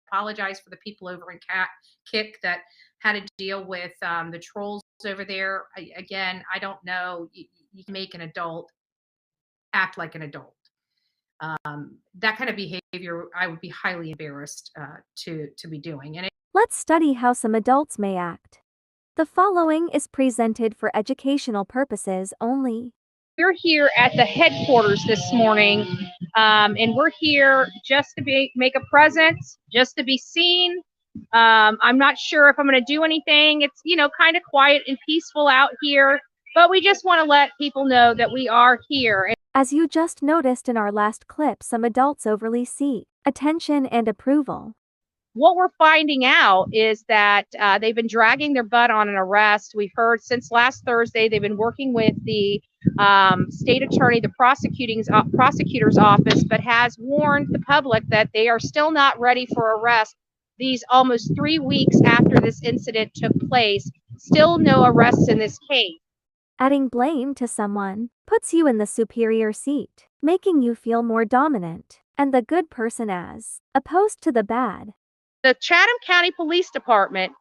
Apologize for the people over in Kick that had to deal with the trolls over there. Again, I don't know. You can make an adult act like an adult. That kind of behavior, I would be highly embarrassed to be doing. And let's study how some adults may act. The following is presented for educational purposes only. We're here at the headquarters this morning, and we're here just to make a presence, just to be seen. I'm not sure if I'm going to do anything. It's, kind of quiet and peaceful out here, but we just want to let people know that we are here. As you just noticed in our last clip, some adults overly seek attention and approval. What we're finding out is that they've been dragging their butt on an arrest. We've heard since last Thursday they've been working with the state attorney, the prosecutor's office, but has warned the public that they are still not ready for arrest. These almost 3 weeks after this incident took place, still no arrests in this case. Adding blame to someone puts you in the superior seat, making you feel more dominant and the good person as opposed to the bad. The Chatham County Police Department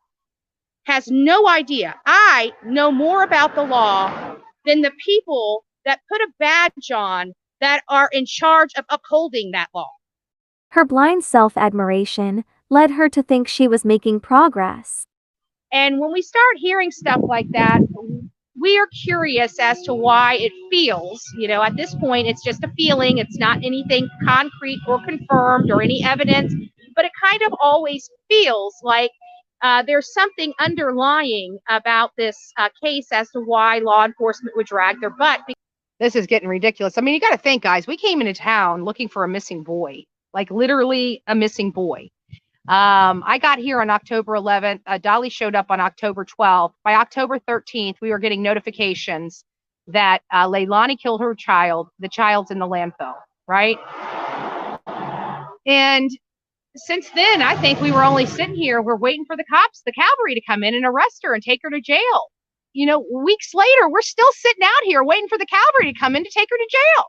has no idea. I know more about the law than the people that put a badge on that are in charge of upholding that law. Her blind self-admiration led her to think she was making progress. And when we start hearing stuff like that, we are curious as to why it feels, at this point, it's just a feeling. It's not anything concrete or confirmed or any evidence, but it kind of always feels like there's something underlying about this case as to why law enforcement would drag their butt. This is getting ridiculous. I mean, you got to think, guys, we came into town looking for a missing boy, like literally a missing boy. I got here on October 11th. Dolly showed up on October 12th. By October 13th, we were getting notifications that Leilani killed her child. The child's in the landfill, right? And since then, I think we were only sitting here. We're waiting for the cops, the cavalry, to come in and arrest her and take her to jail. Weeks later, we're still sitting out here waiting for the cavalry to come in to take her to jail.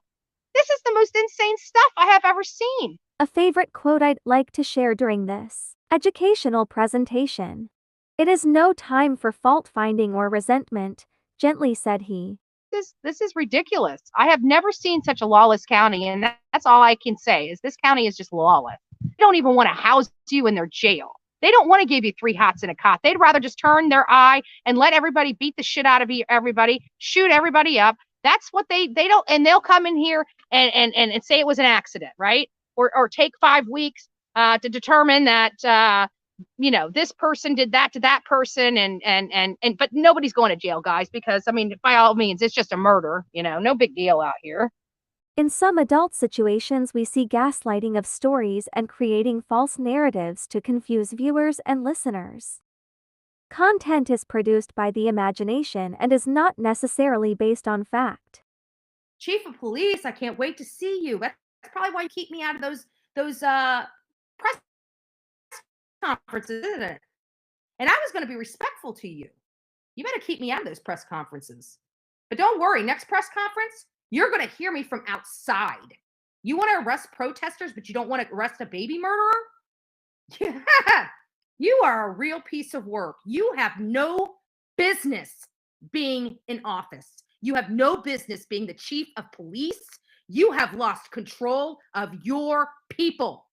This is the most insane stuff I have ever seen. A favorite quote I'd like to share during this educational presentation. "It is no time for fault-finding or resentment," gently said he. This is ridiculous. I have never seen such a lawless county, and that's all I can say is this county is just lawless. They don't even want to house you in their jail. They don't want to give you 3 hots and a cot. They'd rather just turn their eye and let everybody beat the shit out of everybody, shoot everybody up. That's what they don't, and they'll come in here and say it was an accident, right? Or take 5 weeks to determine that this person did that to that person, but nobody's going to jail, guys, because I mean, by all means, it's just a murder, no big deal out here. In some adult situations, we see gaslighting of stories and creating false narratives to confuse viewers and listeners. Content is produced by the imagination and is not necessarily based on fact. Chief of Police, I can't wait to see you. That's probably why you keep me out of those press conferences, isn't it? And I was going to be respectful to you. You better keep me out of those press conferences. But don't worry, next press conference, you're going to hear me from outside. You want to arrest protesters, but you don't want to arrest a baby murderer? Yeah, you are a real piece of work. You have no business being in office. You have no business being the chief of police. You have lost control of your people.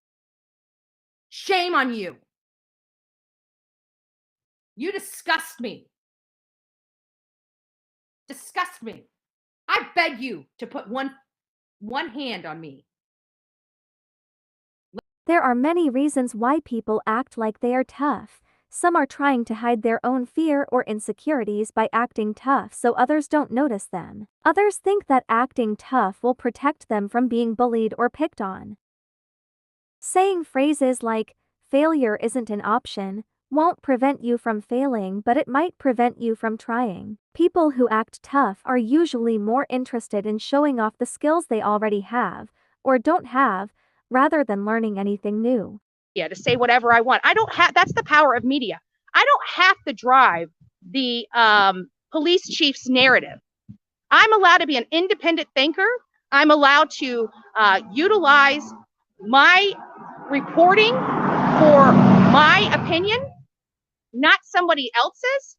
Shame on you. You disgust me. Disgust me. I beg you to put one hand on me. There are many reasons why people act like they are tough. Some are trying to hide their own fear or insecurities by acting tough so others don't notice them. Others think that acting tough will protect them from being bullied or picked on. Saying phrases like, "failure isn't an option," won't prevent you from failing, but it might prevent you from trying. People who act tough are usually more interested in showing off the skills they already have, or don't have, rather than learning anything new. Yeah, to say whatever I want. I don't have, that's the power of media. I don't have to drive the police chief's narrative. I'm allowed to be an independent thinker. I'm allowed to utilize my reporting for my opinion, not somebody else's.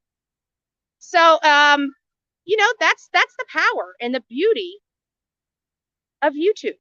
So, that's the power and the beauty of YouTube.